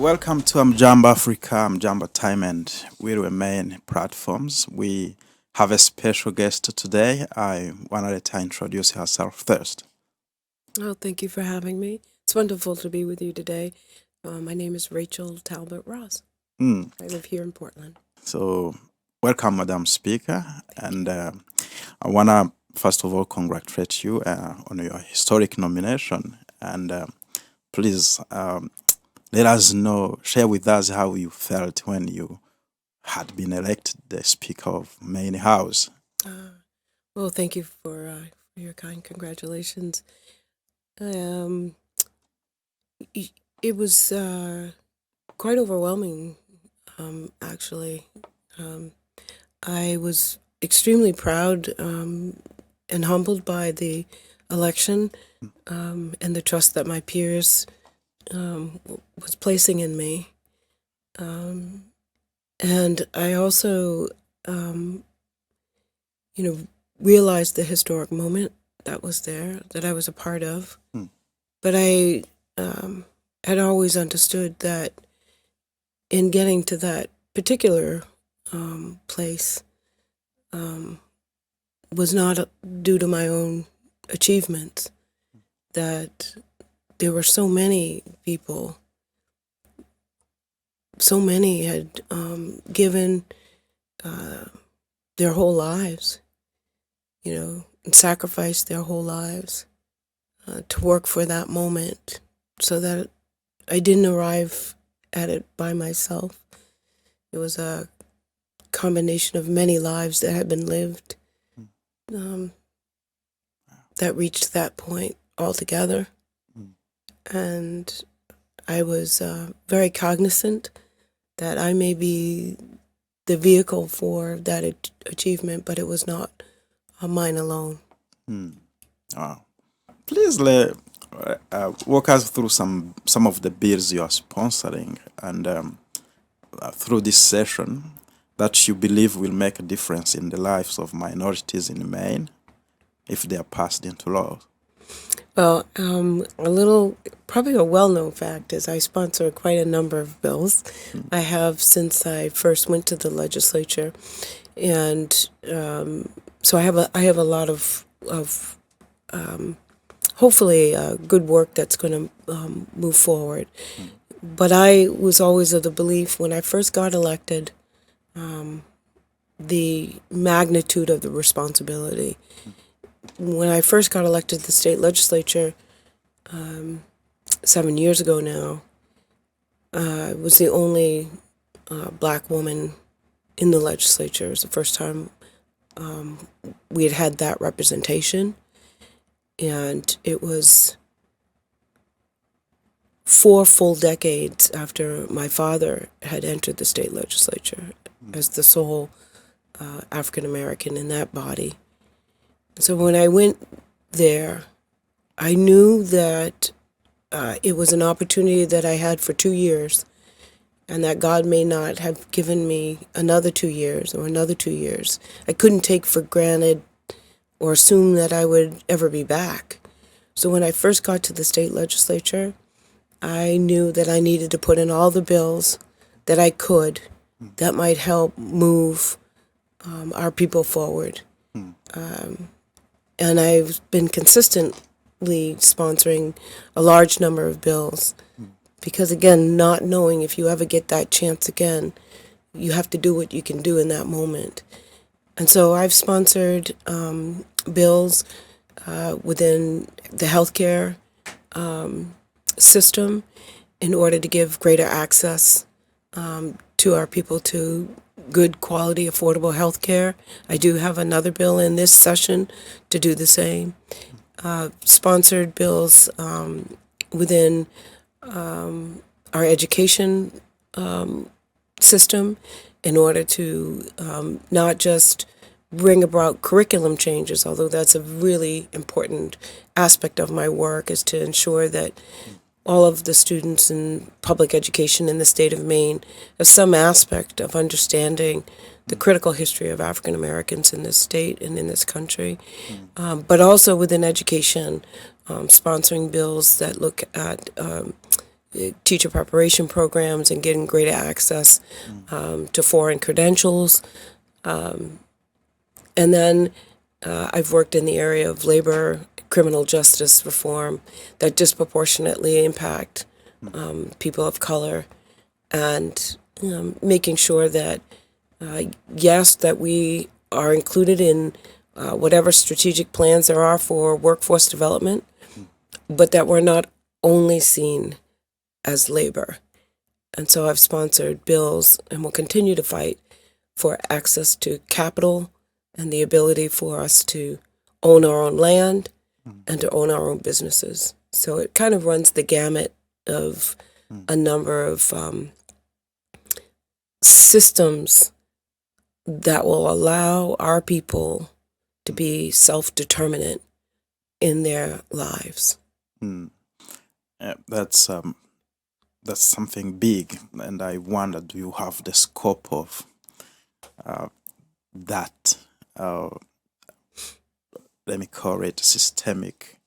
welcome to Amjamba Africa, Amjamba Time, and we're Maine platforms. We have a special guest today. I wanted to introduce herself first. Oh, thank you for having me. It's wonderful to be with you today. My name is Rachel Talbot Ross. Mm. I live here in Portland. So, welcome, Madam Speaker, and I want to first of all congratulate you on your historic nomination, and please let us know, share with us how you felt when you had been elected the Speaker of Maine House. Well, thank you for your kind congratulations. Um, it was quite overwhelming, actually. I was extremely proud and humbled by the election and the trust that my peers was placing in me. And I also, realized the historic moment that was there, that I was a part of. Mm. But I had always understood that in getting to that particular place was not due to my own achievements, that there were so many people, so many had given their whole lives, and sacrificed their whole lives to work for that moment, so that I didn't arrive at it by myself. It was a combination of many lives that had been lived that reached that point altogether. And I was very cognizant that I may be the vehicle for that achievement, but it was not mine alone. Wow. Please walk us through some of the bills you are sponsoring and through this session that you believe will make a difference in the lives of minorities in Maine if they are passed into law. Well, probably a well-known fact is I sponsor quite a number of bills. I have since I first went to the legislature, and so I have a lot of hopefully good work that's going to move forward. But I was always of the belief when I first got elected, the magnitude of the responsibility. When I first got elected to the state legislature 7 years ago now, I was the only black woman in the legislature. It was the first time we had that representation. And it was 4 full decades after my father had entered the state legislature as the sole African American in that body. So when I went there, I knew that it was an opportunity that I had for 2 years, and that God may not have given me another 2 years or another 2 years. I couldn't take for granted or assume that I would ever be back. So when I first got to the state legislature, I knew that I needed to put in all the bills that I could that might help move our people forward. And I've been consistently sponsoring a large number of bills because, again, not knowing if you ever get that chance again, you have to do what you can do in that moment. And so I've sponsored bills within the healthcare system in order to give greater access to our people to good quality, affordable health care. I do have another bill in this session to do the same. Sponsored bills within our education system in order to not just bring about curriculum changes, although that's a really important aspect of my work, is to ensure that all of the students in public education in the state of Maine have some aspect of understanding the critical history of African Americans in this state and in this country, but also within education, sponsoring bills that look at teacher preparation programs and getting greater access to foreign credentials. And then I've worked in the area of labor, criminal justice reform that disproportionately impact people of color, and making sure that, yes, that we are included in whatever strategic plans there are for workforce development, but that we're not only seen as labor. And so I've sponsored bills and will continue to fight for access to capital and the ability for us to own our own land and to own our own businesses. So it kind of runs the gamut of a number of systems that will allow our people to be self-determinant in their lives. That's something big, and I wonder, do you have the scope of that? Let me call it systemic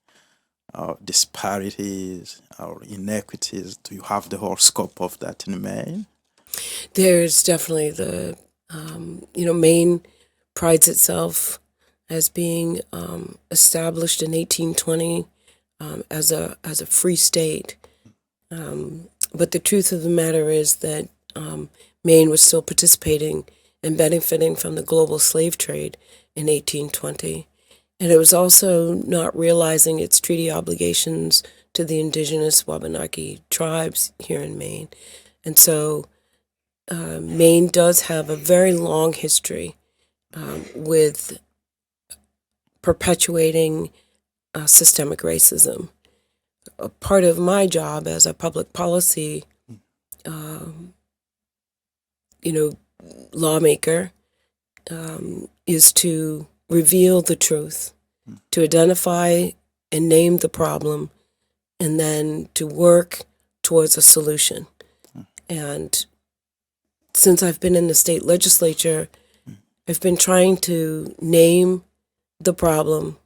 disparities or inequities. Do you have the whole scope of that in Maine? There's definitely the, Maine prides itself as being established in 1820 as a free state. But the truth of the matter is that Maine was still participating and benefiting from the global slave trade in 1820. And it was also not realizing its treaty obligations to the indigenous Wabanaki tribes here in Maine. And so Maine does have a very long history with perpetuating systemic racism. A part of my job as a public policy, lawmaker, is to reveal the truth, to identify and name the problem, and then to work towards a solution. And since I've been in the state legislature, I've been trying to name the problem,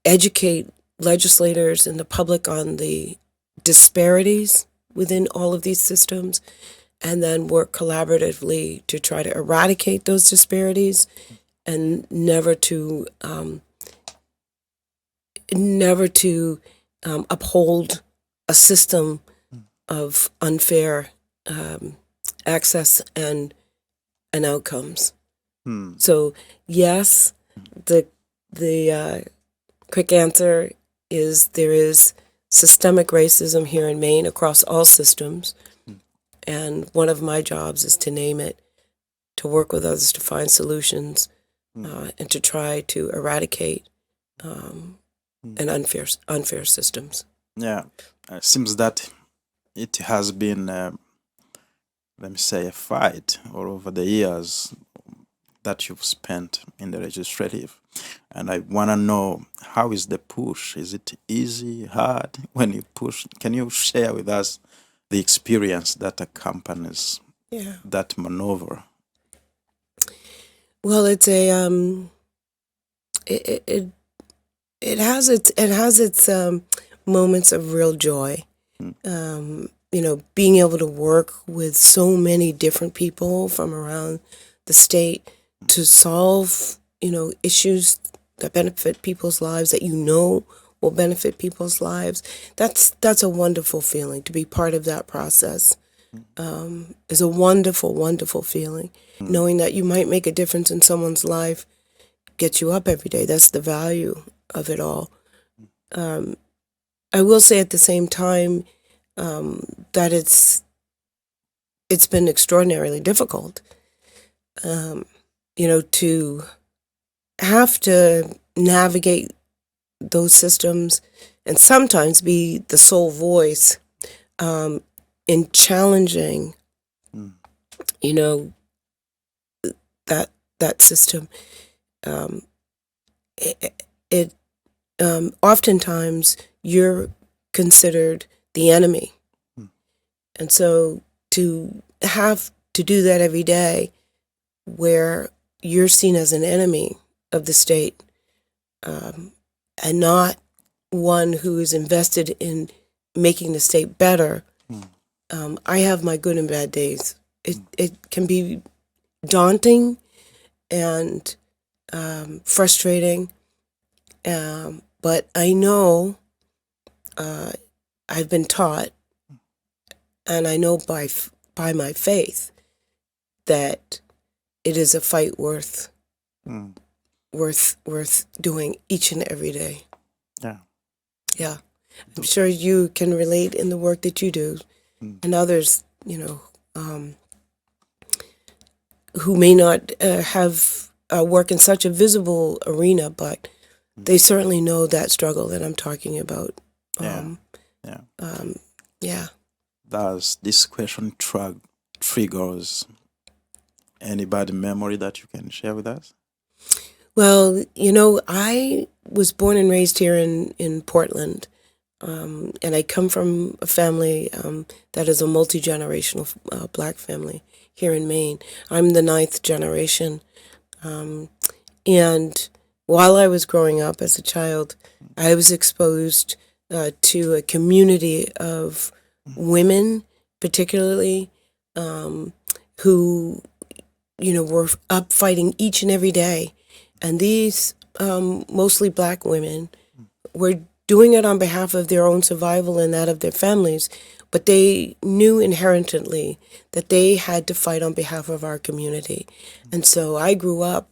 educate legislators and the public on the disparities within all of these systems, and then work collaboratively to try to eradicate those disparities and never to uphold a system of unfair access and outcomes. So yes, the quick answer is there is systemic racism here in Maine across all systems, and one of my jobs is to name it, to work with others to find solutions, and to try to eradicate an unfair systems. Yeah, it seems that it has been, let me say, a fight all over the years that you've spent in the legislative. And I want to know, how is the push? Is it easy, hard when you push? Can you share with us the experience that accompanies that maneuver? Well, it's a it has its moments of real joy. Being able to work with so many different people from around the state to solve, issues that benefit people's lives, that will benefit people's lives. That's a wonderful feeling. To be part of that process is a wonderful, wonderful feeling. Knowing that you might make a difference in someone's life gets you up every day. That's the value of it all. I will say at the same time that it's been extraordinarily difficult, to have to navigate those systems and sometimes be the sole voice in challenging, that system. Oftentimes you're considered the enemy. And so to have to do that every day where you're seen as an enemy of the state, and not one who is invested in making the state better, I have my good and bad days. It can be daunting and frustrating, but I know I've been taught, and I know by my faith that it is a fight worth doing each and every day. Yeah. Yeah, I'm sure you can relate in the work that you do, and others, who may not have work in such a visible arena, but they certainly know that struggle that I'm talking about. Yeah. Does this question triggers anybody memory that you can share with us? Well, I was born and raised here in Portland, and I come from a family that is a multi-generational black family here in Maine. I'm the 9th generation, and while I was growing up as a child, I was exposed to a community of women, particularly, who, were up fighting each and every day. And these mostly black women were doing it on behalf of their own survival and that of their families, but they knew inherently that they had to fight on behalf of our community. And so I grew up,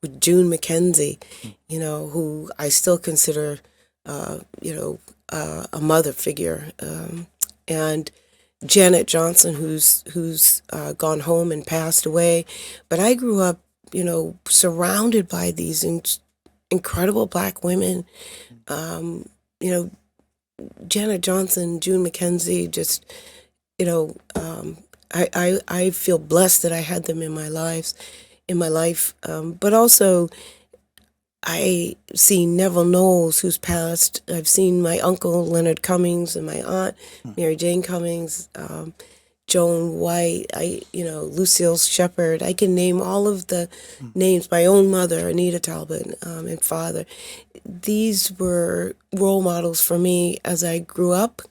with June McKenzie, who I still consider, a mother figure, and Janet Johnson, who's gone home and passed away. But I grew up, surrounded by these incredible black women. Janet Johnson, June McKenzie, just, I feel blessed that I had them in my life. But also, I see Neville Knowles, who's passed. I've seen my uncle Leonard Cummings and my aunt Mary Jane Cummings, Joan White, Lucille Shepard. I can name all of the names. My own mother, Anita Talbot, and father. These were role models for me as I grew up.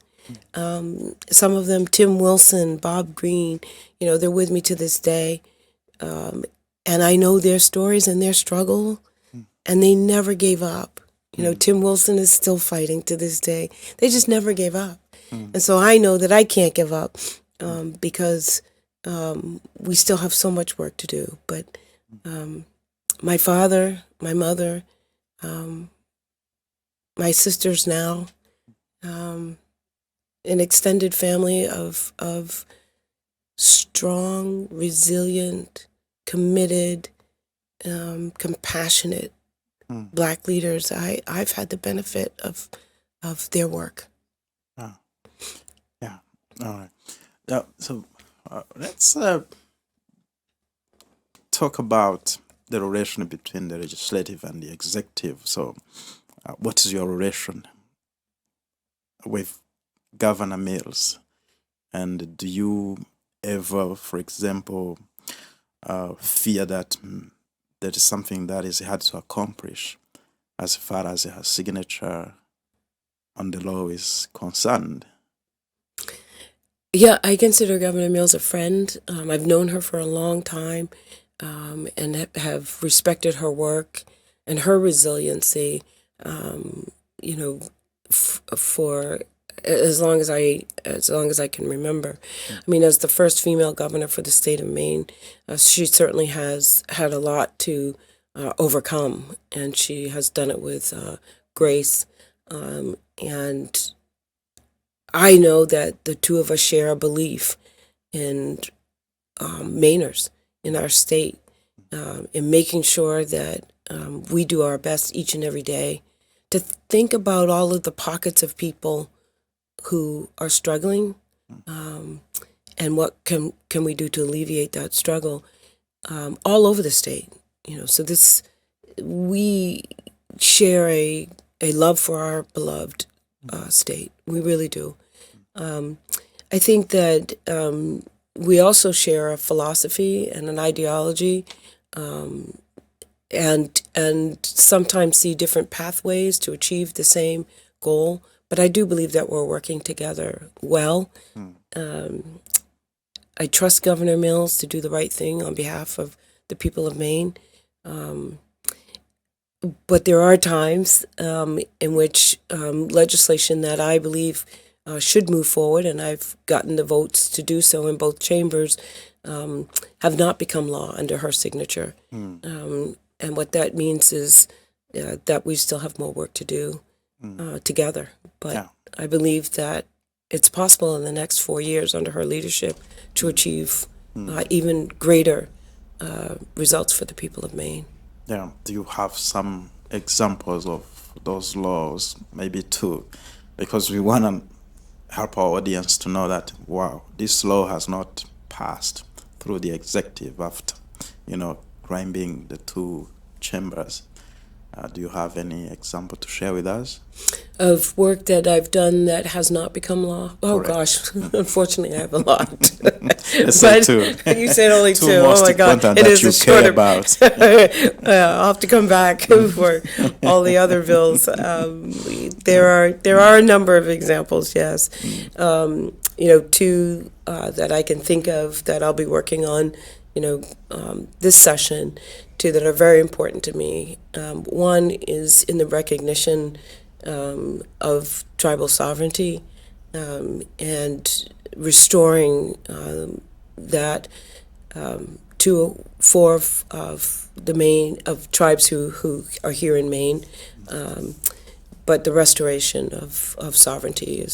Some of them, Tim Wilson, Bob Green, they're with me to this day. And I know their stories and their struggle, and they never gave up. Tim Wilson is still fighting to this day. They just never gave up. And so I know that I can't give up because we still have so much work to do. But my father, my mother, my sisters now, an extended family of strong, resilient, committed, compassionate black leaders. I've had the benefit of their work. Yeah. All right. Yeah. So let's talk about the relation between the legislative and the executive. So, what is your relation with Governor Mills? And do you ever, for example, fear that there is something that is hard to accomplish as far as her signature on the law is concerned? Yeah, I consider Governor Mills a friend. I've known her for a long time, and have respected her work and her resiliency, for as long as I can remember. I mean, as the first female governor for the state of Maine, she certainly has had a lot to overcome, and she has done it with grace. And I know that the two of us share a belief in Mainers in our state, in making sure that we do our best each and every day to think about all of the pockets of people who are struggling, and what can we do to alleviate that struggle all over the state. So we share a love for our beloved state. We really do. I think that we also share a philosophy and an ideology, and sometimes see different pathways to achieve the same goal, But I do believe that we're working together well. I trust Governor Mills to do the right thing on behalf of the people of Maine. But there are times in which legislation that I believe should move forward, and I've gotten the votes to do so in both chambers, have not become law under her signature. And what that means is that we still have more work to do together. But Yeah. I believe that it's possible in the next 4 years under her leadership to achieve even greater results for the people of Maine. Yeah. Do you have some examples of those laws, maybe two? Because we want to help our audience to know that, wow, this law has not passed through the executive after, grinding the two chambers. Do you have any example to share with us? Of work that I've done that has not become law? Oh, Correct. gosh. Unfortunately, I have a lot. Let's say But two. you said only Two two. most Oh, my God. important It that is you a care shorter. about. I'll have to come back for all the other bills. There are a number of examples, yes. Two that I can think of that I'll be working on, this session, two that are very important to me. One is in the recognition of tribal sovereignty and restoring that to four of the Maine of tribes who are here in Maine. But the restoration of sovereignty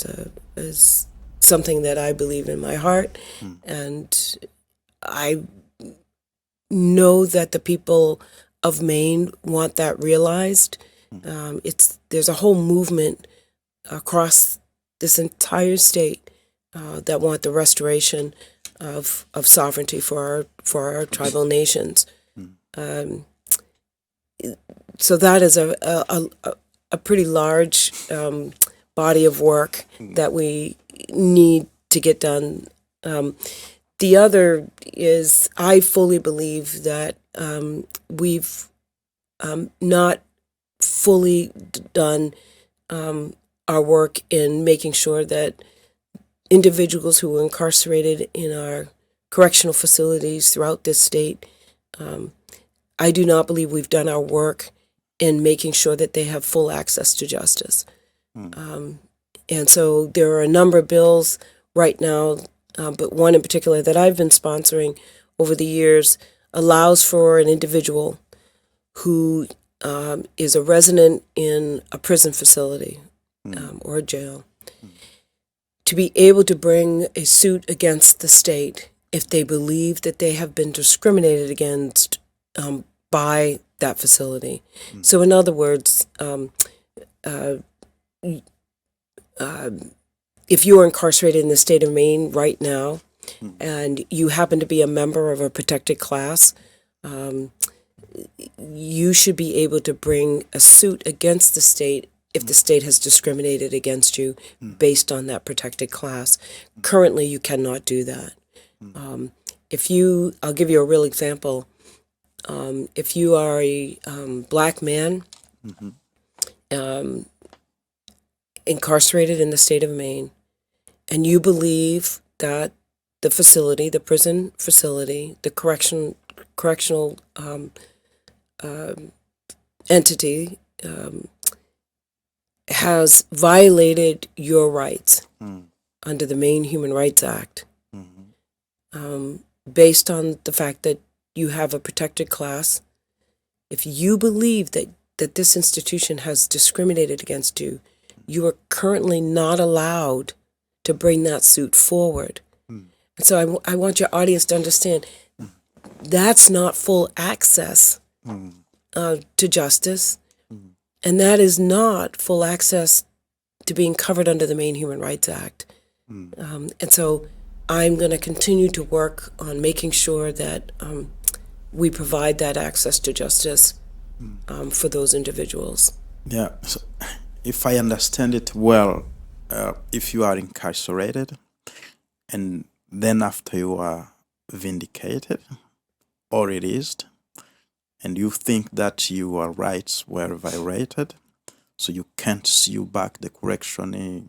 is something that I believe in my heart, and I know that the people of Maine want that realized. There's a whole movement across this entire state that want the restoration of sovereignty for our tribal nations. So that is a pretty large body of work that we need to get done. The other is I fully believe that we've not fully done our work in making sure that individuals who are incarcerated in our correctional facilities throughout this state, I do not believe we've done our work in making sure that they have full access to justice. And so there are a number of bills right now, but one in particular that I've been sponsoring over the years allows for an individual who is a resident in a prison facility or a jail to be able to bring a suit against the state if they believe that they have been discriminated against by that facility. So in other words, if you are incarcerated in the state of Maine right now and you happen to be a member of a protected class, you should be able to bring a suit against the state if the state has discriminated against you based on that protected class. Currently, you cannot do that. I'll give you a real example. If you are a black man incarcerated in the state of Maine, and you believe that the facility, the prison facility, the correctional entity has violated your rights under the Maine Human Rights Act, based on the fact that you have a protected class. If you believe that this institution has discriminated against you, you are currently not allowed to bring that suit forward. And so I want your audience to understand that's not full access to justice, and that is not full access to being covered under the Maine Human Rights Act. And so I'm going to continue to work on making sure that we provide that access to justice for those individuals. Yeah. So if I understand it well, if you are incarcerated and then after you are vindicated or released and you think that your rights were violated, so you can't sue back the correctional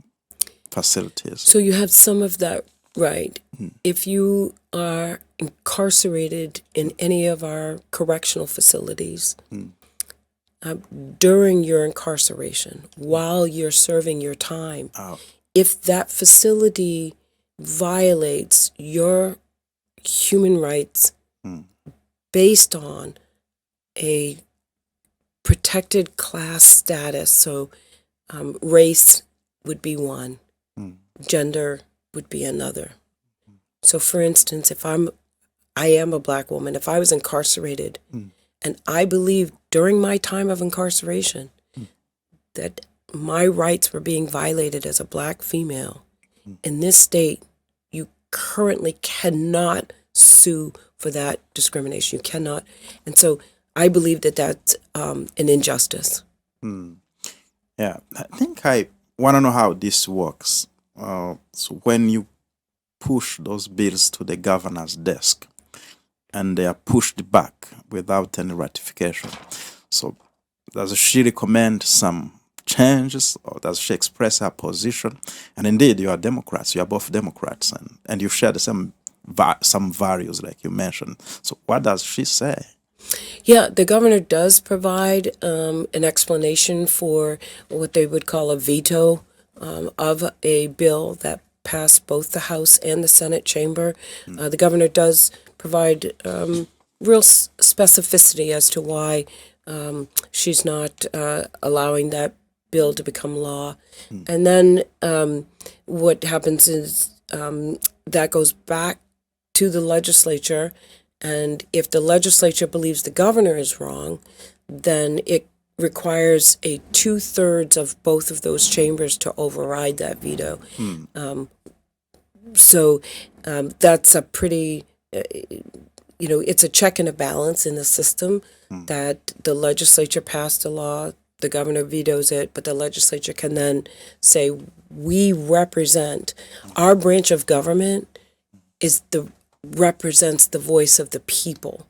facilities. So you have some of that right. If you are incarcerated in any of our correctional facilities, during your incarceration, while you're serving your time, if that facility violates your human rights based on a protected class status, so race would be one, gender would be another. So for instance, if I am a black woman, if I was incarcerated and I believe during my time of incarceration that my rights were being violated as a black female, in this state, you currently cannot sue for that discrimination. You cannot. And so I believe that that's an injustice. Yeah, I think I want to know how this works. So when you push those bills to the governor's desk and they are pushed back without any ratification, so does she recommend some changes, or does she express her position? And indeed, you are Democrats. You are both Democrats, and you share the same some values, like you mentioned. So what does she say? Yeah, the governor does provide an explanation for what they would call a veto of a bill that passed both the House and the Senate chamber. The governor does provide real specificity as to why she's not allowing that bill to become law. And then what happens is that goes back to the legislature, and if the legislature believes the governor is wrong, then it requires a 2/3 of both of those chambers to override that veto. So that's a pretty, it's a check and a balance in the system that the legislature passed a law, the governor vetoes it, but the legislature can then say, we represent, our branch of government represents the voice of the people.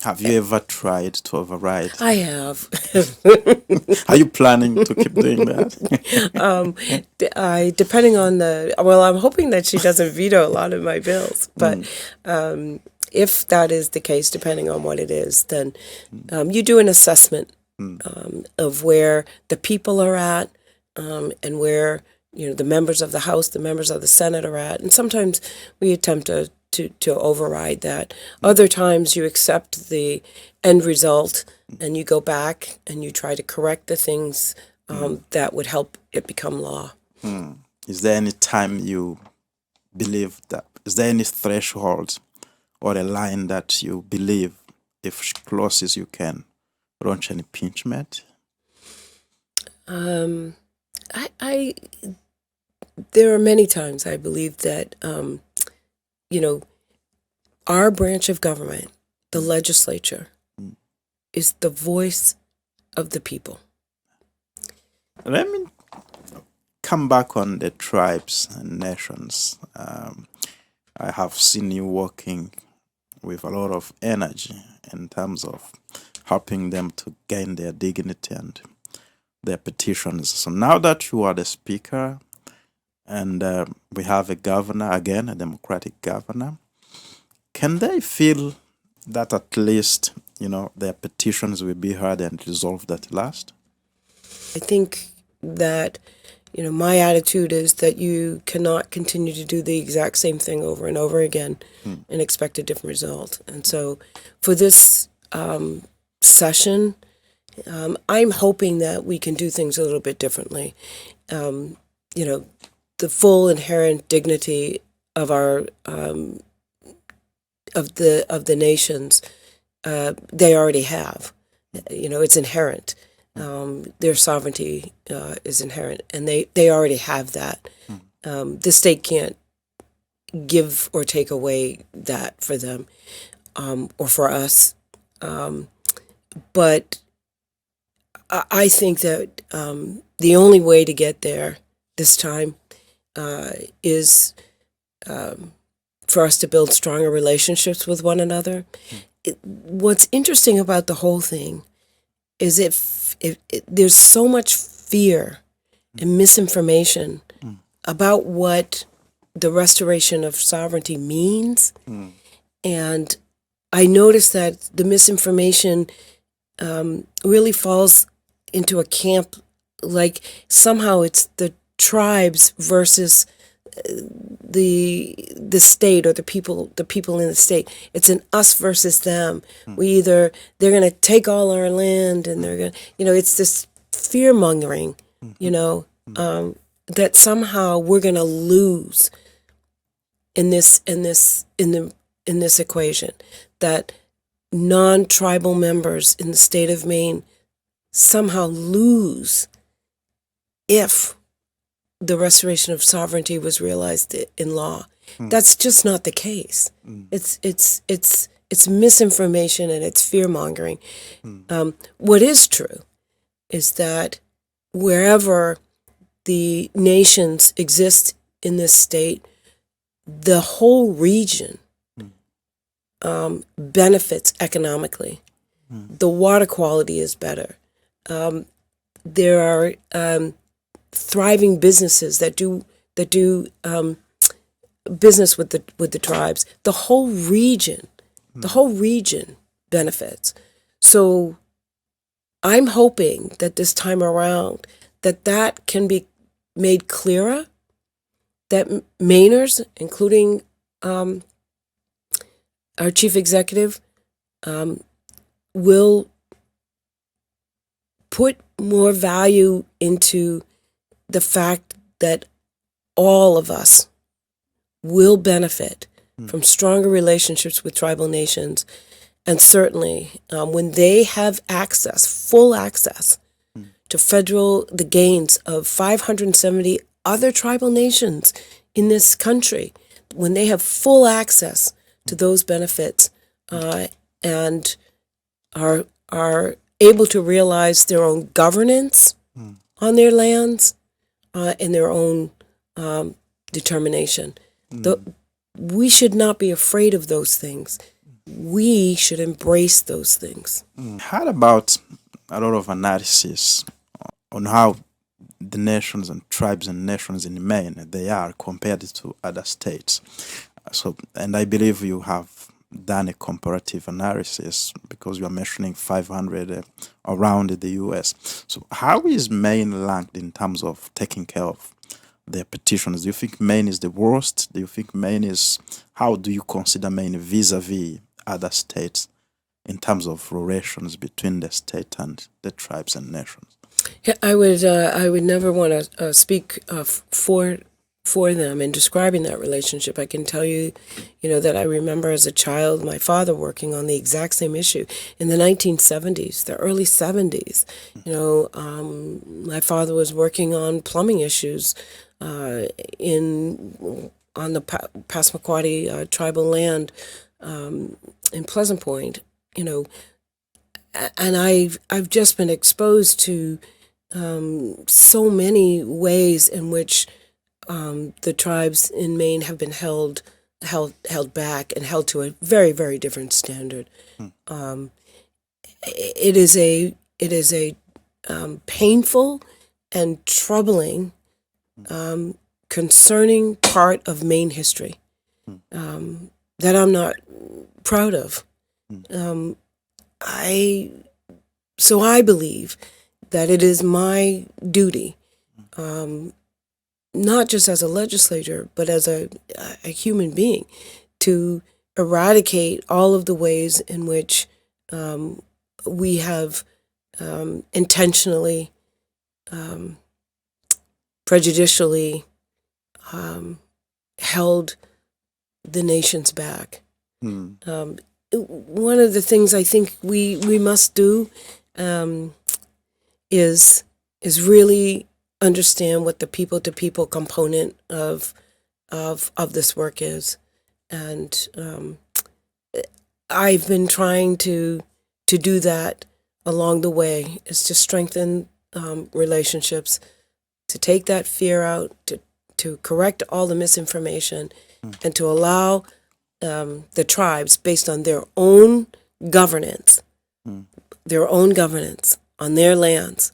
Have you ever tried to override? I have. Are you planning to keep doing that? Depending on I'm hoping that she doesn't veto a lot of my bills, but if that is the case, depending on what it is, then you do an assessment of where the people are at, and where the members of the House, the members of the Senate are at, and sometimes we attempt to override that. Other times you accept the end result and you go back and you try to correct the things that would help it become law. Is there any time you believe that? Is there any threshold or a line that you believe, if she crosses, you can launch an impeachment? There are many times I believe that, our branch of government, the legislature, is the voice of the people. Let me come back on the tribes and nations. I have seen you working with a lot of energy in terms of helping them to gain their dignity and their petitions. So now that you are the speaker, and we have a governor, again, a Democratic governor, can they feel that at least, their petitions will be heard and resolved at last? I think that, my attitude is that you cannot continue to do the exact same thing over and over again and expect a different result. And so for this session, I'm hoping that we can do things a little bit differently. The full inherent dignity of our of the nations, they already have. It's inherent. Their sovereignty is inherent, and they already have that. The state can't give or take away that for them or for us. But I think that the only way to get there this time is for us to build stronger relationships with one another. What's interesting about the whole thing is there's so much fear and misinformation about what the restoration of sovereignty means. And I noticed that the misinformation really falls into a camp, like somehow it's the tribes versus the state, or the people in the state. It's an us versus them. They're going to take all our land, and they're going to, it's this fear mongering, that somehow we're going to lose in this equation, that non-tribal members in the state of Maine somehow lose if the restoration of sovereignty was realized in law. That's just not the case. It's misinformation, and it's fear mongering. What is true is that wherever the nations exist in this state, the whole region benefits economically. The water quality is better. There are thriving businesses that do business with the tribes. The whole region benefits. So I'm hoping that this time around that can be made clearer, that Mainers, including our chief executive, will put more value into the fact that all of us will benefit from stronger relationships with tribal nations. And certainly when they have full access to the gains of 570 other tribal nations in this country, when they have full access to those benefits and are able to realize their own governance on their lands and their own determination. We should not be afraid of those things. We should embrace those things. How about a lot of analysis on how the nations and tribes and nations in Maine, they are compared to other states? And I believe you have done a comparative analysis, because you are mentioning 500 around the U.S. So how is Maine ranked in terms of taking care of their petitions? Do you think Maine is the worst? Do you think how do you consider Maine vis-a-vis other states in terms of relations between the state and the tribes and nations? Yeah, I would never want to speak for them in describing that relationship. I can tell you, that I remember as a child my father working on the exact same issue in the 1970s, the early 70s. My father was working on plumbing issues on the Passamaquoddy tribal land in Pleasant Point. And I've just been exposed to so many ways in which the tribes in Maine have been held back and held to a very, very different standard. It is a painful and troubling, concerning part of Maine history that I'm not proud of. So I believe that it is my duty, not just as a legislator, but as a human being, to eradicate all of the ways in which we have intentionally, prejudicially held the nations back. One of the things I think we must do is really understand what the people-to-people component of this work is, and I've been trying to do that along the way, is to strengthen relationships, to take that fear out, to correct all the misinformation, and to allow the tribes, based on their own governance on their lands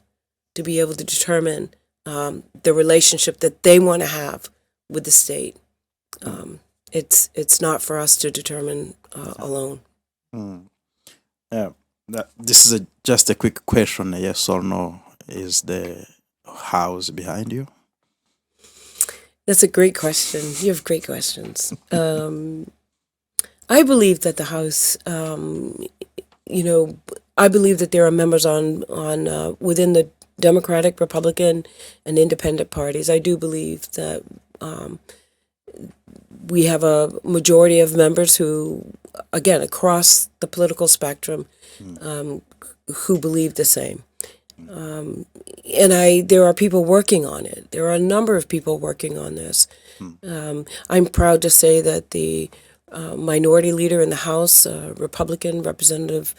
to be able to determine the relationship that they want to have with the state. It's not for us to determine alone. Yeah, this is just a quick question, a yes or no. Is the house behind you? That's a great question. You have great questions. I believe that the House, I believe that there are members on within the Democratic, Republican, and Independent parties. I do believe that we have a majority of members who, again, across the political spectrum, who believe the same. There are people working on it. There are a number of people working on this. I'm proud to say that the minority leader in the House, Republican Representative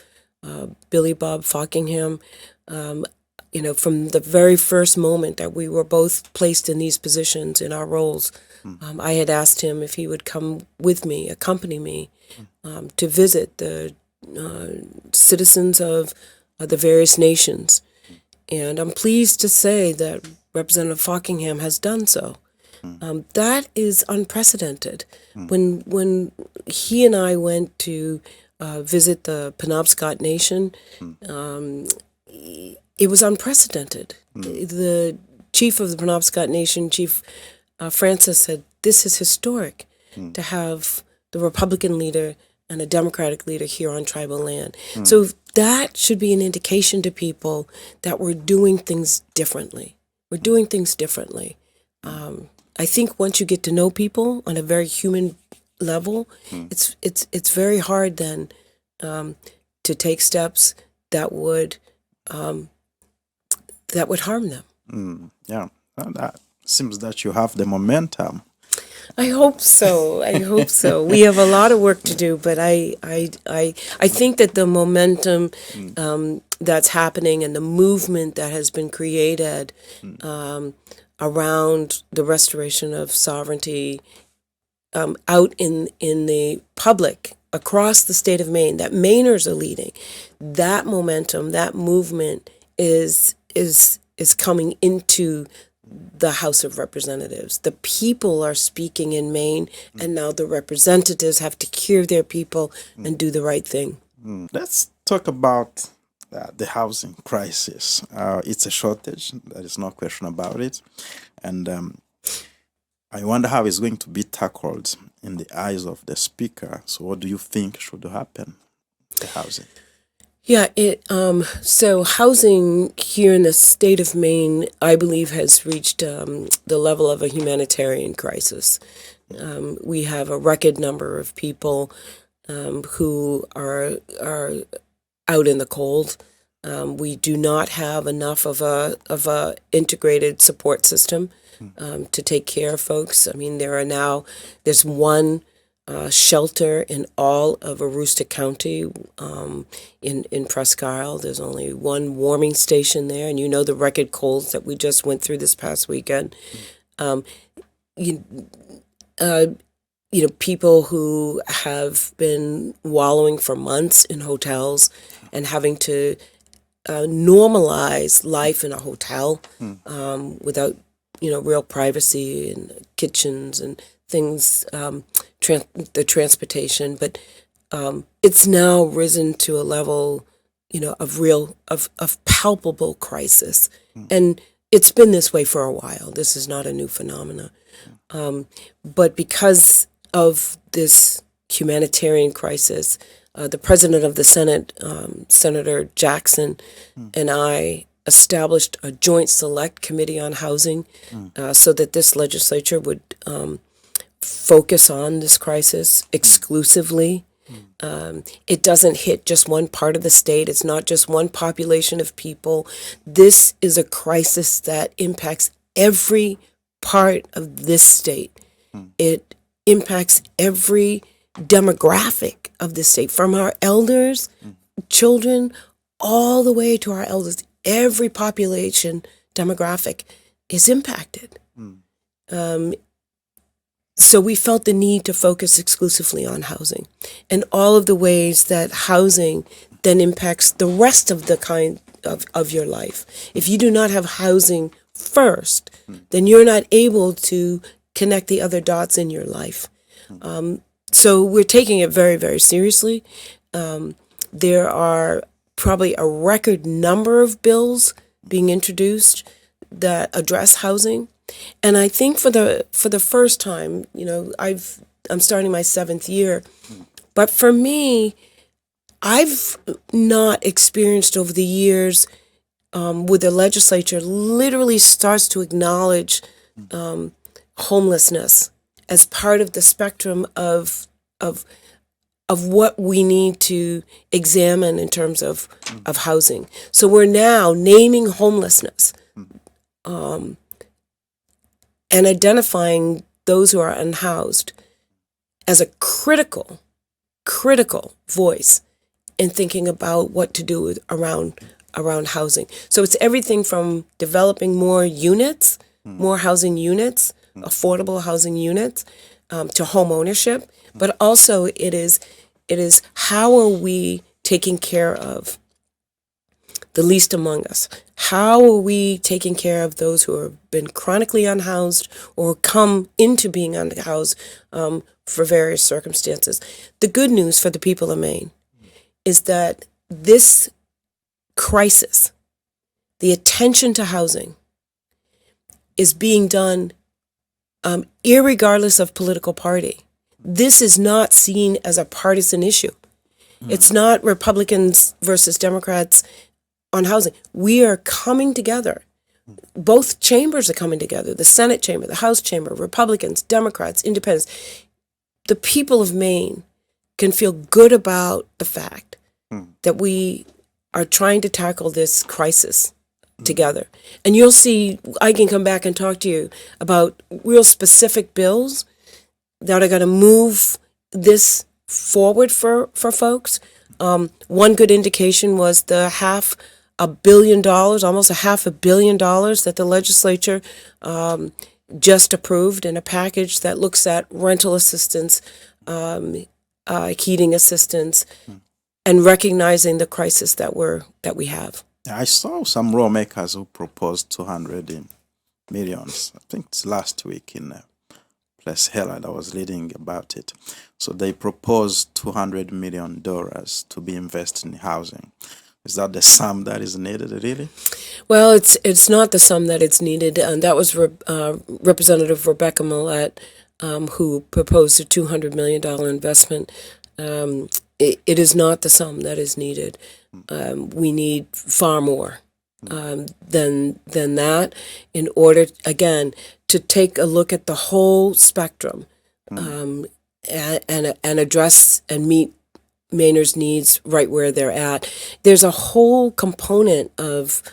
Billy Bob Fockingham, from the very first moment that we were both placed in these positions in our roles, I had asked him if he would come with me, accompany me, to visit the citizens of the various nations. And I'm pleased to say that Representative Fockingham has done so. That is unprecedented. When he and I went to visit the Penobscot Nation, it was unprecedented. The chief of the Penobscot Nation, Chief Francis, said, "This is historic to have the Republican leader and a Democratic leader here on tribal land." So that should be an indication to people that we're doing things differently. We're doing things differently. I think once you get to know people on a very human level, it's very hard then to take steps that would harm them. Yeah, that seems that you have the momentum. I hope so. I hope so. We have a lot of work to do, but I think that the momentum that's happening and the movement that has been created around the restoration of sovereignty out in the public across the state of Maine, that Mainers are leading, that momentum, that movement is coming into the House of Representatives. The people are speaking in Maine, and now the representatives have to hear their people and do the right thing. Let's talk about the housing crisis. It's a shortage, there is no question about it. And I wonder how it's going to be tackled in the eyes of the speaker. So what do you think should happen to housing? Yeah, so housing here in the state of Maine, I believe, has reached the level of a humanitarian crisis. We have a record number of people who are out in the cold. We do not have enough of a integrated support system to take care of folks. I mean, there's one shelter in all of Aroostook County. In Presque Isle, there's only one warming station there, and the record colds that we just went through this past weekend. People who have been wallowing for months in hotels and having to normalize life in a hotel without real privacy and kitchens and things, the transportation, but it's now risen to a level, of palpable crisis, and it's been this way for a while. This is not a new phenomenon, but because of this humanitarian crisis, the president of the Senate, Senator Jackson, and I established a joint select committee on housing, so that this legislature would focus on this crisis exclusively. It doesn't hit just one part of the state. It's not just one population of people. This is a crisis that impacts every part of this state. It impacts every demographic of the state, from our elders, children, all the way to our elders. Every population demographic is impacted. So we felt the need to focus exclusively on housing and all of the ways that housing then impacts the rest of the of your life. If you do not have housing first, then you're not able to connect the other dots in your life. So we're taking it very, very seriously. There are probably a record number of bills being introduced that address housing. And I think for the first time, I'm starting my 7th year, but for me, I've not experienced over the years where the legislature literally starts to acknowledge homelessness as part of the spectrum of what we need to examine in terms of housing. So we're now naming homelessness and identifying those who are unhoused as a critical voice in thinking about what to do around housing. So it's everything from developing more units, more housing units, affordable housing units, to home ownership, but also it is how are we taking care of the least among us? How are we taking care of those who have been chronically unhoused or come into being unhoused for various circumstances? The good news for the people of Maine is that this crisis, the attention to housing, is being done irregardless of political party. This is not seen as a partisan issue. It's not Republicans versus Democrats on housing. We are coming together. Both chambers are coming together, the Senate chamber, the House chamber, Republicans, Democrats, Independents. The people of Maine can feel good about the fact that we are trying to tackle this crisis together. And you'll see, I can come back and talk to you about real specific bills that are going to move this forward for folks. One good indication was the $500 million, almost $500 million that the legislature just approved in a package that looks at rental assistance, heating assistance, and recognizing the crisis that we have. I saw some lawmakers who proposed 200 millions. I think it's last week in Place Herald. I was reading about it. So they proposed $200 million to be invested in housing. Is that the sum that is needed, really? Well, it's not the sum that it's needed. And that was Representative Rebecca Millett who proposed a $200 million investment. It is not the sum that is needed. We need far more than that in order, again, to take a look at the whole spectrum and address and meet Mainers' needs right where they're at. There's a whole component of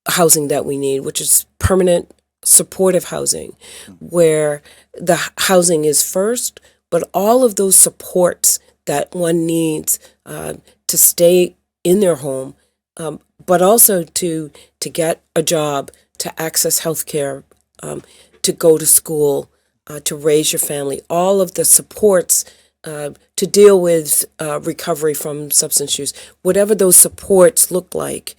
housing that we need, which is permanent supportive housing, where the housing is first, but all of those supports that one needs to stay in their home, but also to get a job, to access health care, to go to school, to raise your family, all of the supports to deal with recovery from substance use, whatever those supports look like.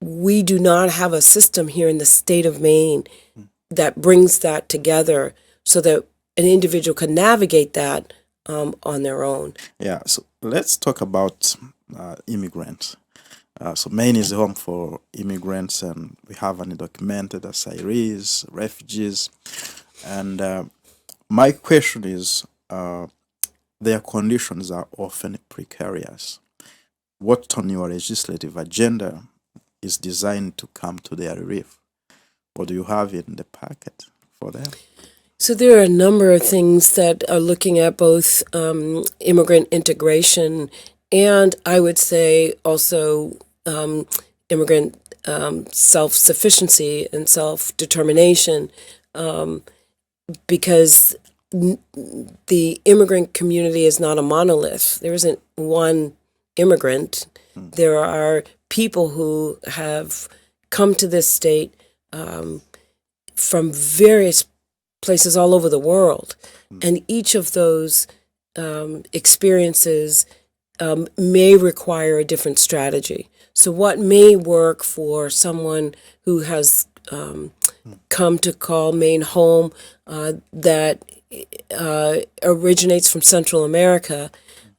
We do not have a system here in the state of Maine that brings that together so that an individual can navigate that on their own. Yeah, so let's talk about immigrants. So Maine is home for immigrants, and we have undocumented asylees, refugees. And my question is, their conditions are often precarious. What on your legislative agenda is designed to come to their relief? What do you have in the packet for them? So there are a number of things that are looking at both immigrant integration and, I would say, also immigrant self-sufficiency and self-determination, because the immigrant community is not a monolith. There isn't one immigrant. There are people who have come to this state from various places all over the world, and each of those experiences may require a different strategy. So what may work for someone who has come to call Maine home, that originates from Central America,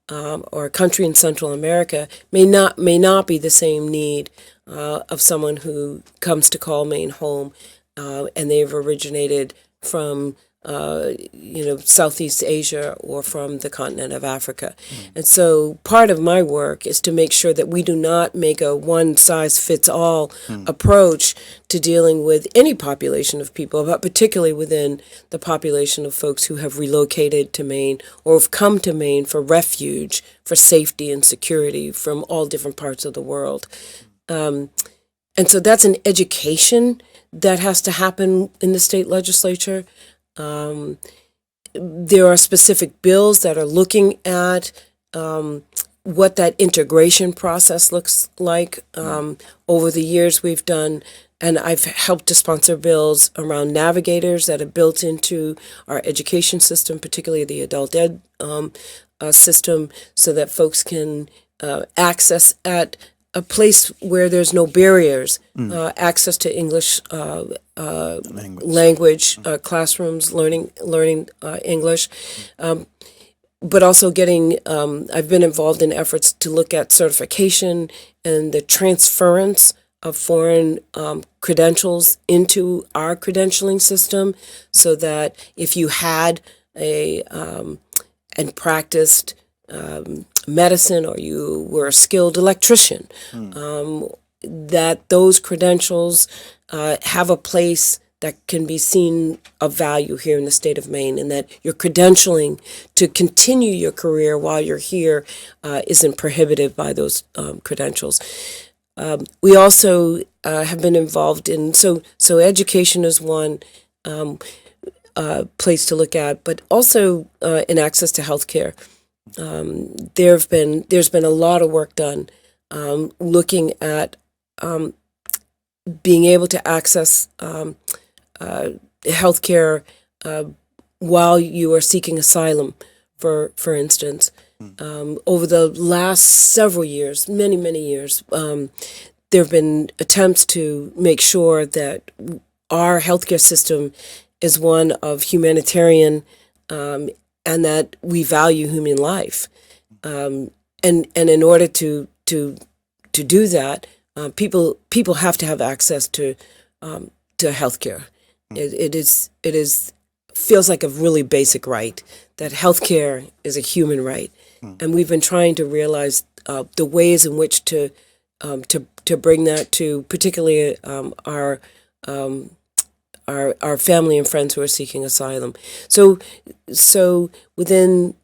or a country in Central America, may not be the same need of someone who comes to call Maine home, and they've originated from Southeast Asia or from the continent of Africa. And so part of my work is to make sure that we do not make a one-size-fits-all approach to dealing with any population of people, but particularly within the population of folks who have relocated to Maine or have come to Maine for refuge, for safety and security from all different parts of the world. And so that's an education that has to happen in the state legislature. There are specific bills that are looking at what that integration process looks like. Over the years we've done, and I've helped to sponsor bills around navigators that are built into our education system, particularly the adult ed system, so that folks can access at a place where there's no barriers, access to English language, classrooms, learning English, but also getting, I've been involved in efforts to look at certification and the transference of foreign credentials into our credentialing system, so that if you had and practiced medicine, or you were a skilled electrician, that those credentials have a place that can be seen of value here in the state of Maine, and that your credentialing to continue your career while you're here isn't prohibited by those credentials. We also have been involved in, so education is one place to look at, but also in access to healthcare. There's been a lot of work done looking at being able to access healthcare while you are seeking asylum, for instance. Over the last several years, many years, there have been attempts to make sure that our healthcare system is one of humanitarian, and that we value human life. And in order to do that, people have to have access to healthcare. It feels like a really basic right, that healthcare is a human right, and we've been trying to realize the ways in which to bring that to particularly our family and friends who are seeking asylum. So within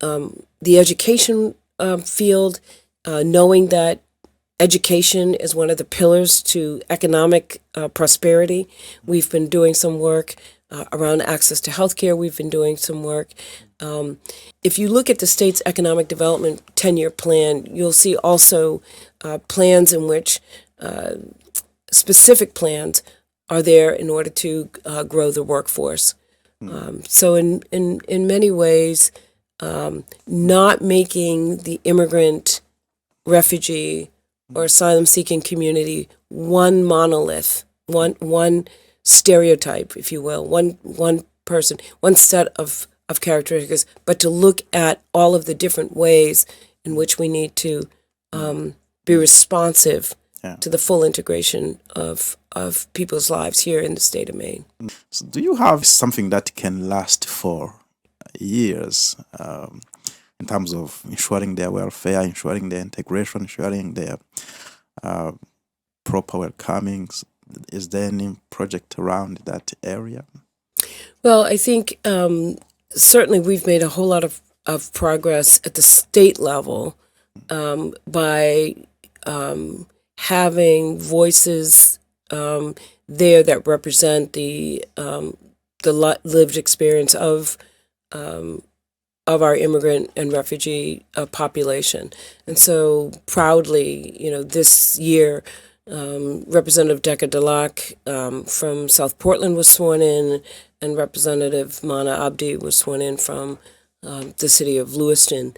the education field, knowing that education is one of the pillars to economic prosperity, we've been doing some work around access to healthcare. We've been doing some work. If you look at the state's economic development 10-year plan, you'll see also plans in which specific plans are there in order to grow the workforce. So in many ways, not making the immigrant, refugee, or asylum-seeking community one monolith, one stereotype, if you will, one person, one set of characteristics, but to look at all of the different ways in which we need to be responsive to the full integration of people's lives here in the state of Maine. So do you have something that can last for years in terms of ensuring their welfare, ensuring their integration, ensuring their proper welcomings? Is there any project around that area? Well, I think certainly we've made a whole lot of progress at the state level by having voices there that represent the lived experience of our immigrant and refugee population. And so proudly, this year, Representative Decker Delac from South Portland was sworn in, and Representative Mana Abdi was sworn in from the city of Lewiston.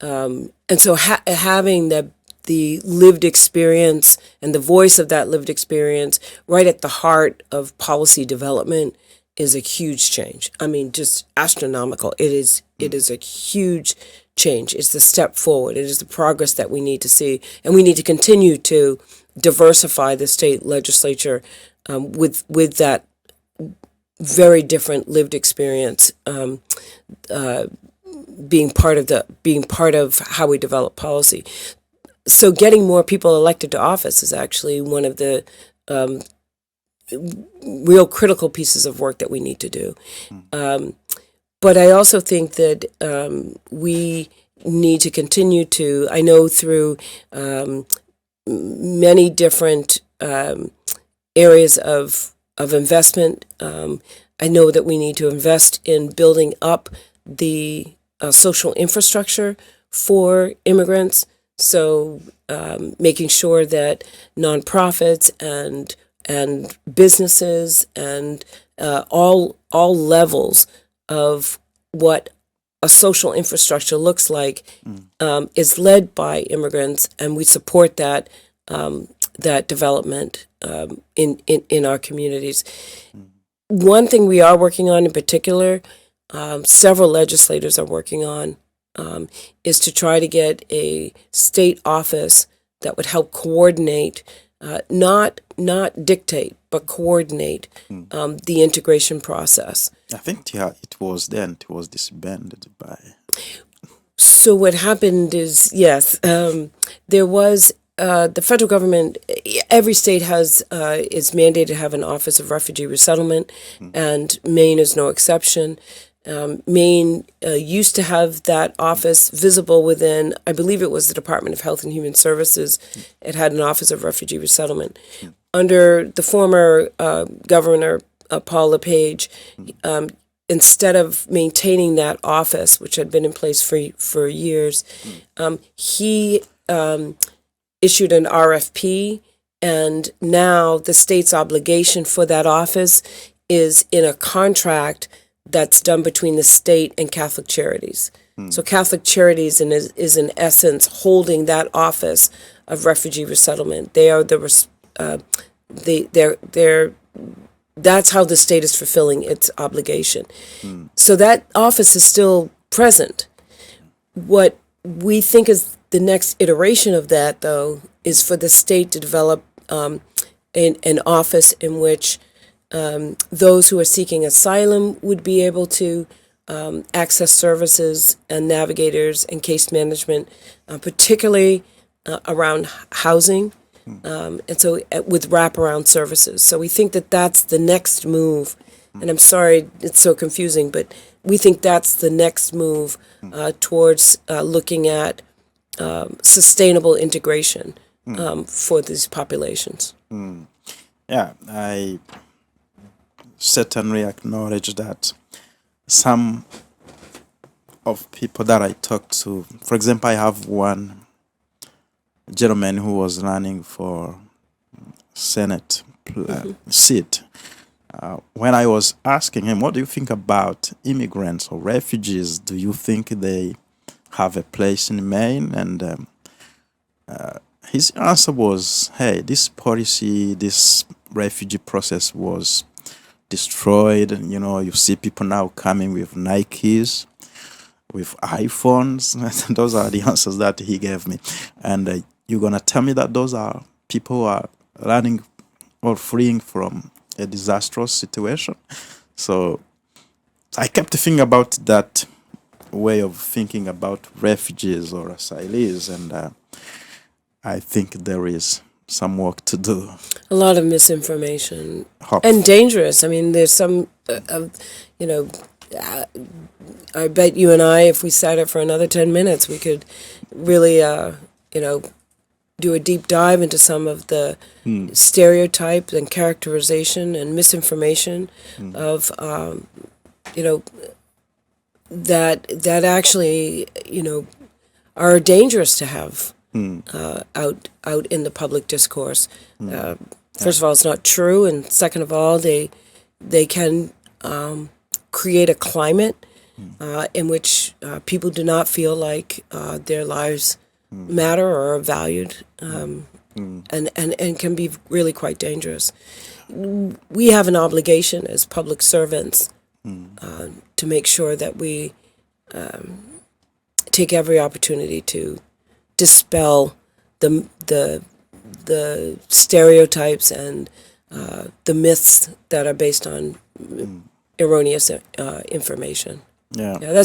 And so having the lived experience and the voice of that lived experience right at the heart of policy development is a huge change. I mean, just astronomical. It is a huge change. It's the step forward. It is the progress that we need to see, and we need to continue to diversify the state legislature with that very different lived experience being part of how we develop policy. So getting more people elected to office is actually one of the real critical pieces of work that we need to do. But I also think that we need to continue to, I know through many different areas of investment, I know that we need to invest in building up the social infrastructure for immigrants. So making sure that nonprofits and businesses and all levels of what a social infrastructure looks like is led by immigrants, and we support that that development in our communities. One thing we are working on in particular, several legislators are working on, is to try to get a state office that would help coordinate, not dictate, but coordinate the integration process. I think it was disbanded by. So what happened is, yes, there was the federal government. Every state is mandated to have an Office of Refugee Resettlement, and Maine is no exception. Maine used to have that office visible within, I believe it was the Department of Health and Human Services. It had an Office of Refugee Resettlement. Under the former Governor Paul LePage, instead of maintaining that office, which had been in place for years, he issued an RFP, and now the state's obligation for that office is in a contract that's done between the state and Catholic Charities. So Catholic Charities is in essence holding that office of refugee resettlement. They are that's how the state is fulfilling its obligation. So that office is still present. What we think is the next iteration of that, though, is for the state to develop an office in which those who are seeking asylum would be able to access services and navigators and case management, particularly around housing, and so with wraparound services. So we think that that's the next move. And I'm sorry it's so confusing, but we think that's the next move towards looking at sustainable integration for these populations. Yeah, I certainly acknowledge that some of people that I talk to, for example, I have one gentleman who was running for Senate seat. When I was asking him, what do you think about immigrants or refugees? Do you think they have a place in Maine? And his answer was, hey, this policy, this refugee process was destroyed. You know, you see people now coming with Nikes, with iPhones. Those are the answers that he gave me. And you're going to tell me that those are people who are running or fleeing from a disastrous situation? So I kept thinking about that way of thinking about refugees or asylees, and I think there is some work to do. A lot of misinformation and dangerous. I mean, there's some, I bet you and I, if we sat it for another 10 minutes, we could really, do a deep dive into some of the stereotypes and characterization and misinformation of, that actually, are dangerous to have out in the public discourse. First of all, it's not true, and second of all, they can create a climate in which people do not feel like their lives matter or are valued, and can be really quite dangerous. We have an obligation as public servants to make sure that we take every opportunity to dispel the stereotypes and the myths that are based on erroneous information. Yeah. Yeah,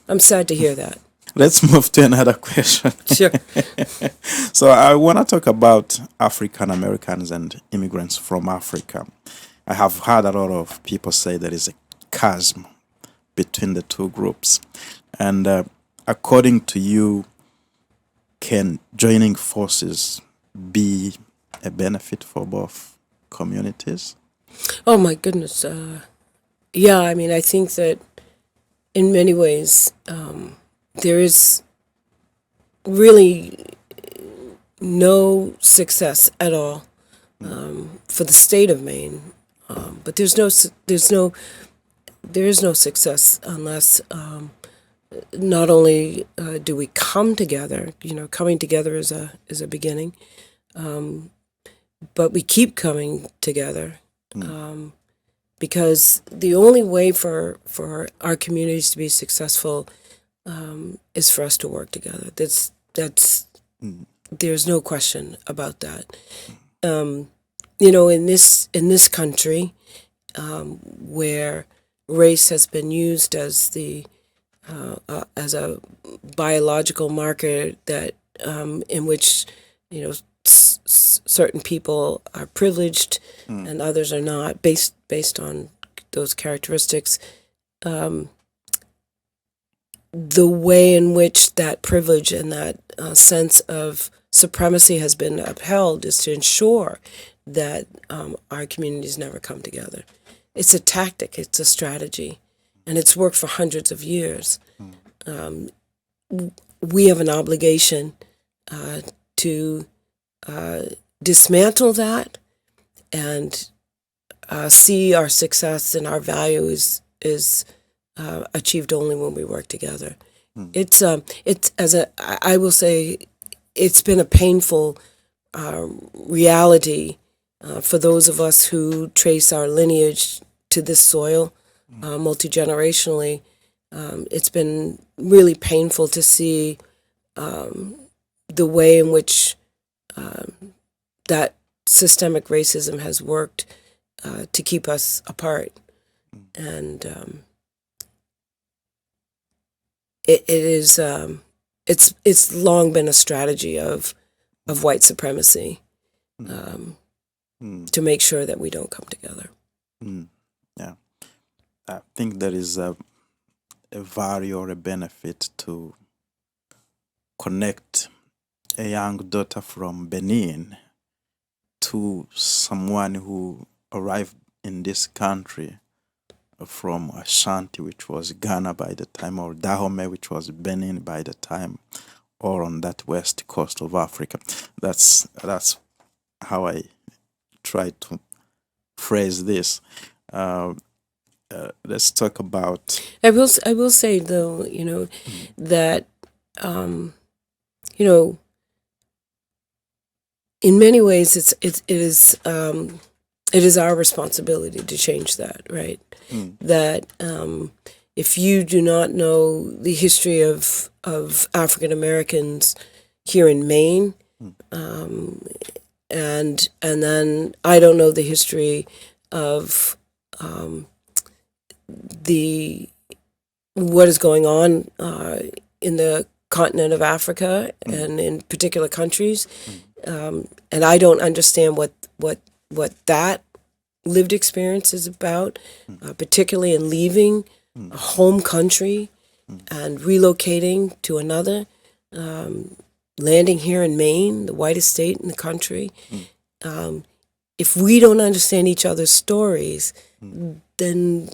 I'm sad to hear that. Let's move to another question. Sure. So I want to talk about African Americans and immigrants from Africa. I have heard a lot of people say there is a chasm between the two groups. And according to you, can joining forces be a benefit for both communities? Oh my goodness. Yeah, I mean, I think that in many ways there is really no success at all for the state of Maine, but there is no success unless not only do we come together. Coming together is a beginning, but we keep coming together. Because the only way for our communities to be successful is for us to work together. There's no question about that. In this country, where race has been used as a biological marker that in which certain people are privileged and others are not, based on those characteristics. The way in which that privilege and that sense of supremacy has been upheld is to ensure that our communities never come together. It's a tactic, it's a strategy, and it's worked for hundreds of years. We have an obligation to dismantle that and see our success and our value is achieved only when we work together. I will say, it's been a painful reality for those of us who trace our lineage to this soil multi-generationally. It's been really painful to see the way in which that systemic racism has worked to keep us apart, and it's long been a strategy of white supremacy to make sure that we don't come together. Yeah, I think there is a value or a benefit to connect a young daughter from Benin to someone who arrived in this country from Ashanti, which was Ghana by the time, or Dahomey, which was Benin by the time, or on that west coast of Africa. That's how I try to phrase this. Let's talk about. I will say though, that in many ways it is our responsibility to change that, right? That if you do not know the history of African Americans here in Maine, and then I don't know the history of what is going on in the continent of Africa and in particular countries, and I don't understand what that lived experience is about, particularly in leaving a home country and relocating to another, landing here in Maine, the whitest state in the country. If we don't understand each other's stories, then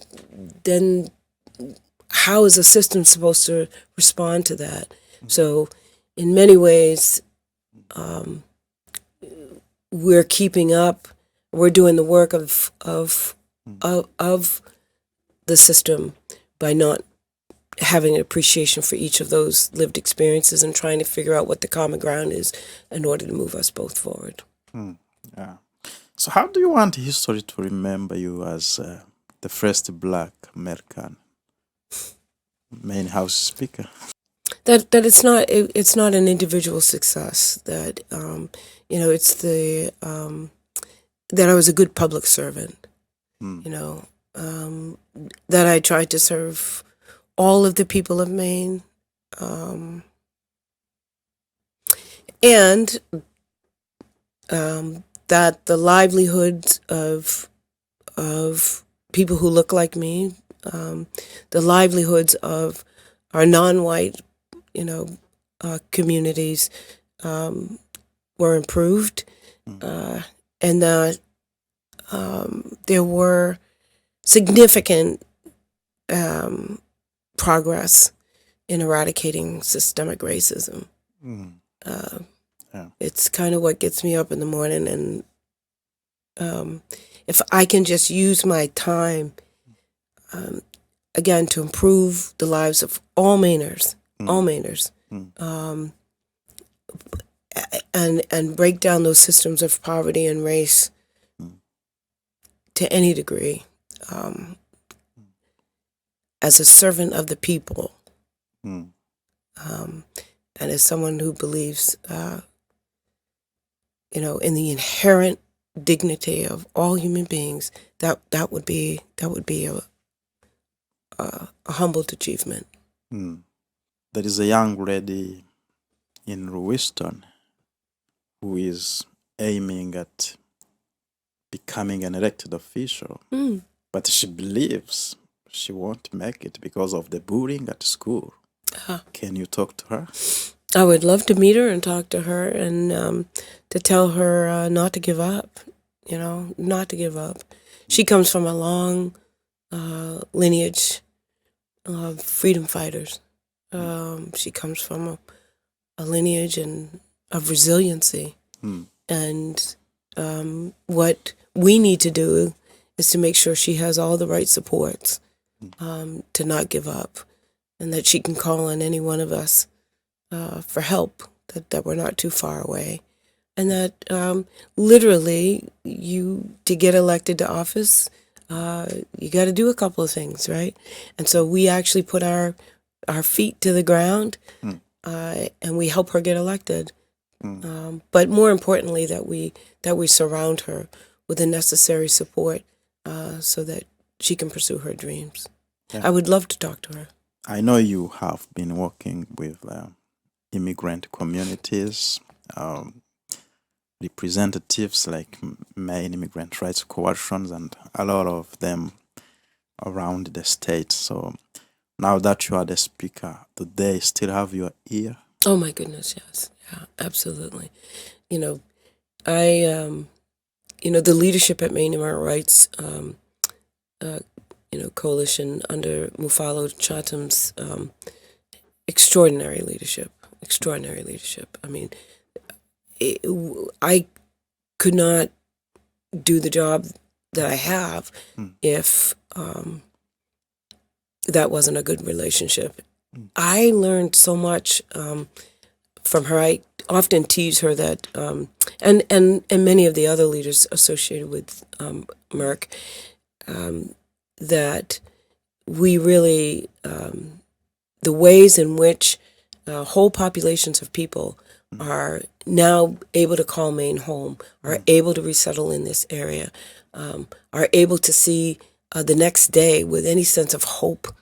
how is the system supposed to respond to that? So, in many ways, we're keeping up. We're doing the work of the system by not having an appreciation for each of those lived experiences and trying to figure out what the common ground is in order to move us both forward. Yeah. So, how do you want history to remember you as the first Black American Maine House Speaker? That it's not an individual success. That it's the that I was a good public servant. That I tried to serve all of the people of Maine, and that the livelihoods of people who look like me, the livelihoods of our non-white, communities were improved, and that there were significant progress in eradicating systemic racism. It's kind of what gets me up in the morning, and if I can just use my time, again, to improve the lives of all Mainers, and break down those systems of poverty and race to any degree, as a servant of the people, and as someone who believes, in the inherent dignity of all human beings, that would be a humbled achievement. There is a young lady in Lewiston who is aiming at becoming an elected official, but she believes she won't make it because of the bullying at school. Can you talk to her? I would love to meet her and talk to her, and to tell her not to give up, not to give up. She comes from a long lineage of freedom fighters. She comes from a lineage of resiliency. And what we need to do is to make sure she has all the right supports to not give up, and that she can call on any one of us for help, that we're not too far away. And that literally, to get elected to office, you got to do a couple of things, right? And so we actually put our feet to the ground, and we help her get elected. But more importantly, that we surround her with the necessary support so that she can pursue her dreams. I would love to talk to her. I know you have been working with immigrant communities, representatives like Maine Immigrant Rights Coalitions, and a lot of them around the state. So now that you are the speaker, do they still have your ear? Oh my goodness, yes. Yeah, absolutely. The leadership at Maine Immigrant Rights, coalition under Mufalo Chatham's extraordinary leadership. I mean, I could not do the job that I have if that wasn't a good relationship. I learned so much from her. I often tease her that, and many of the other leaders associated with Merck, that we really, the ways in which whole populations of people are now able to call Maine home, are able to resettle in this area, are able to see the next day with any sense of hope,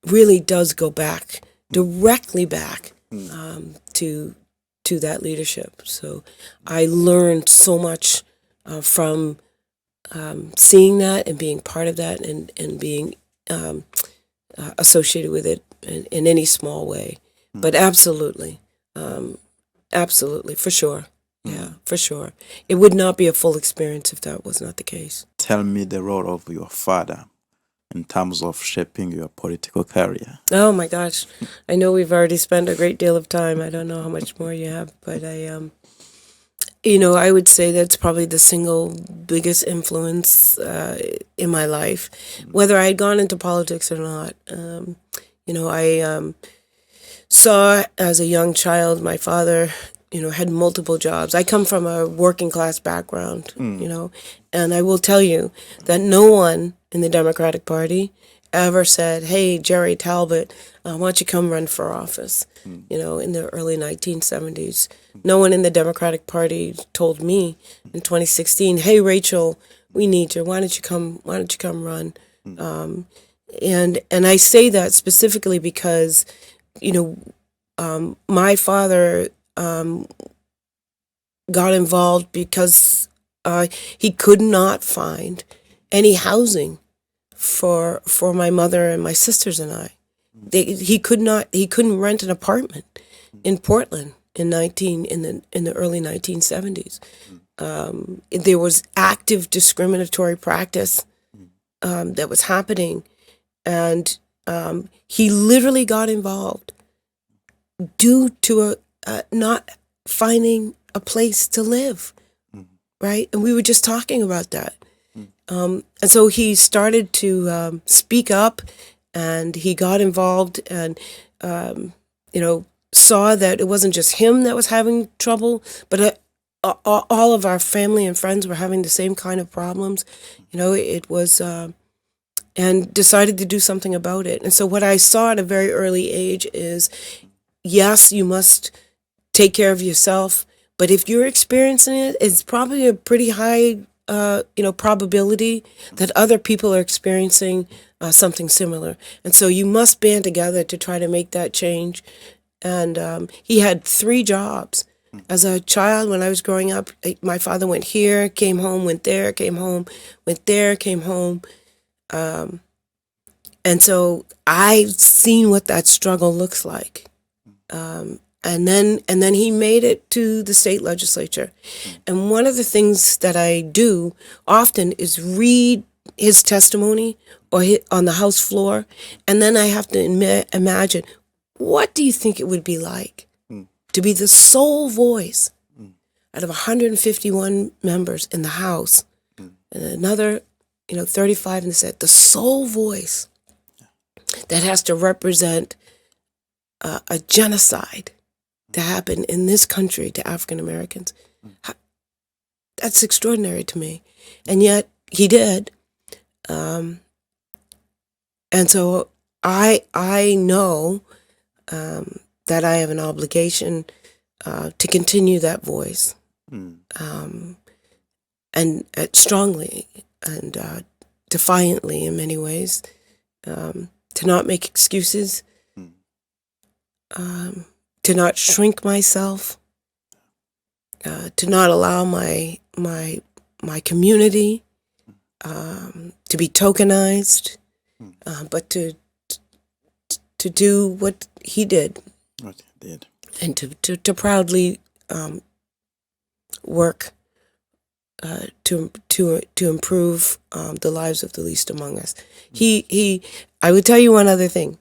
really does go back, directly back to that leadership. So I learned so much from seeing that and being part of that, and being associated with it in any small way. But absolutely, for sure. Yeah, for sure. It would not be a full experience if that was not the case. Tell me the role of your father in terms of shaping your political career. Oh my gosh. I know we've already spent a great deal of time. I don't know how much more you have, but I would say that's probably the single biggest influence in my life, whether I had gone into politics or not. I saw as a young child my father, had multiple jobs. I come from a working class background, and I will tell you that no one in the Democratic Party ever said, "Hey, Jerry Talbot, why don't you come run for office?" In the early 1970s. No one in the Democratic Party told me in 2016, "Hey, Rachel, we need you. Why don't you come? Why don't you come run?" And I say that specifically because, you my father got involved because he could not find any housing for my mother and my sisters and I. He couldn't rent an apartment in Portland in the early 1970s. There was active discriminatory practice that was happening, and he literally got involved due to not finding a place to live, right? And we were just talking about that. And so he started to speak up, and he got involved, and saw that it wasn't just him that was having trouble, but all of our family and friends were having the same kind of problems. It was, and decided to do something about it. And so what I saw at a very early age is, yes, you must take care of yourself, but if you're experiencing it, it's probably a pretty high probability that other people are experiencing something similar. And so you must band together to try to make that change. And he had 3 jobs. As a child, when I was growing up, my father went here, came home, went there, came home, went there, came home. And so I've seen what that struggle looks like. And then he made it to the state legislature. And one of the things that I do often is read his testimony on the House floor, and then I have to imagine, what do you think it would be like to be the sole voice out of 151 members in the House, and another 35 in the Senate, the sole voice that has to represent a genocide to happen in this country to African Americans. That's extraordinary to me. And yet he did. And so I know that I have an obligation to continue that voice, and strongly and defiantly in many ways, to not make excuses, to not shrink myself, to not allow my community to be tokenized, but to do what he did, and to proudly work to improve the lives of the least among us. I would tell you one other thing.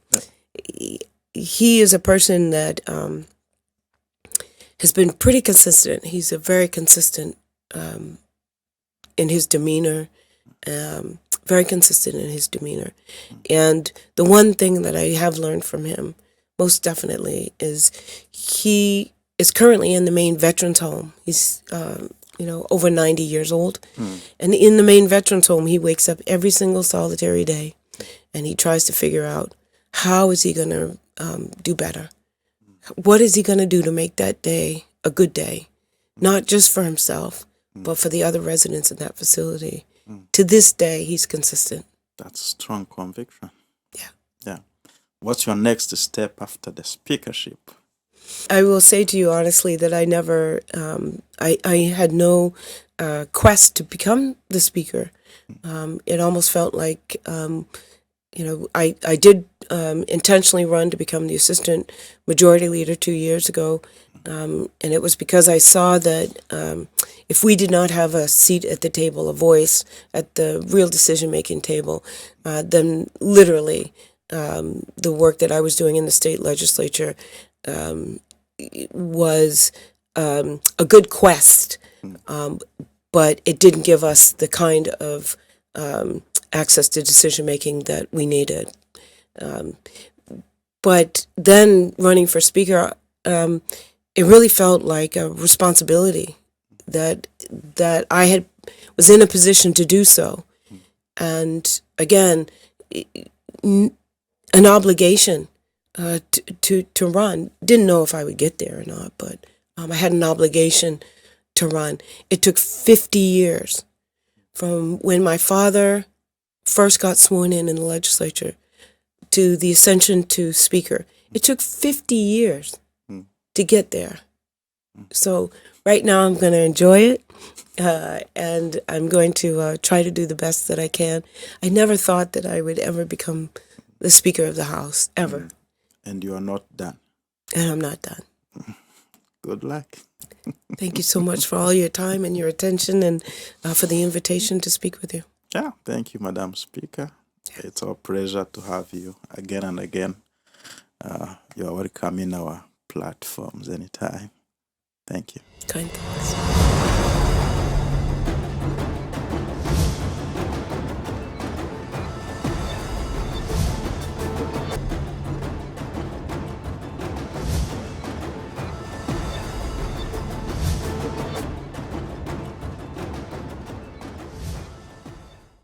He is a person that has been pretty consistent. He's a very consistent in his demeanor, very consistent in his demeanor. And the one thing that I have learned from him, most definitely, is he is currently in the Maine Veterans Home. He's over 90 years old. And in the Maine Veterans Home, he wakes up every single solitary day, and he tries to figure out, how is he going to do better? What is he going to do to make that day a good day? Not just for himself, but for the other residents in that facility. To this day, he's consistent. That's strong conviction. Yeah. Yeah. What's your next step after the speakership? I will say to you honestly that I never, I had no quest to become the speaker. It almost felt like, I did intentionally run to become the assistant majority leader 2 years ago. And it was because I saw that if we did not have a seat at the table, a voice at the real decision-making table, then literally the work that I was doing in the state legislature was a good quest, but it didn't give us the kind of access to decision making that we needed. But then running for speaker, it really felt like a responsibility that I was in a position to do so, and again, an obligation to run. Didn't know if I would get there or not, but I had an obligation to run. It took 50 years from when my father first got sworn in the legislature to the ascension to speaker. It took 50 years to get there. So right now I'm going to enjoy it, and I'm going to try to do the best that I can. I never thought that I would ever become the Speaker of the House, ever. And you are not done. And I'm not done. Good luck. Thank you so much for all your time and your attention, and for the invitation to speak with you. Yeah, thank you, Madam Speaker. It's our pleasure to have you again and again. You are welcome in our platforms anytime. Thank you. Kind thanks.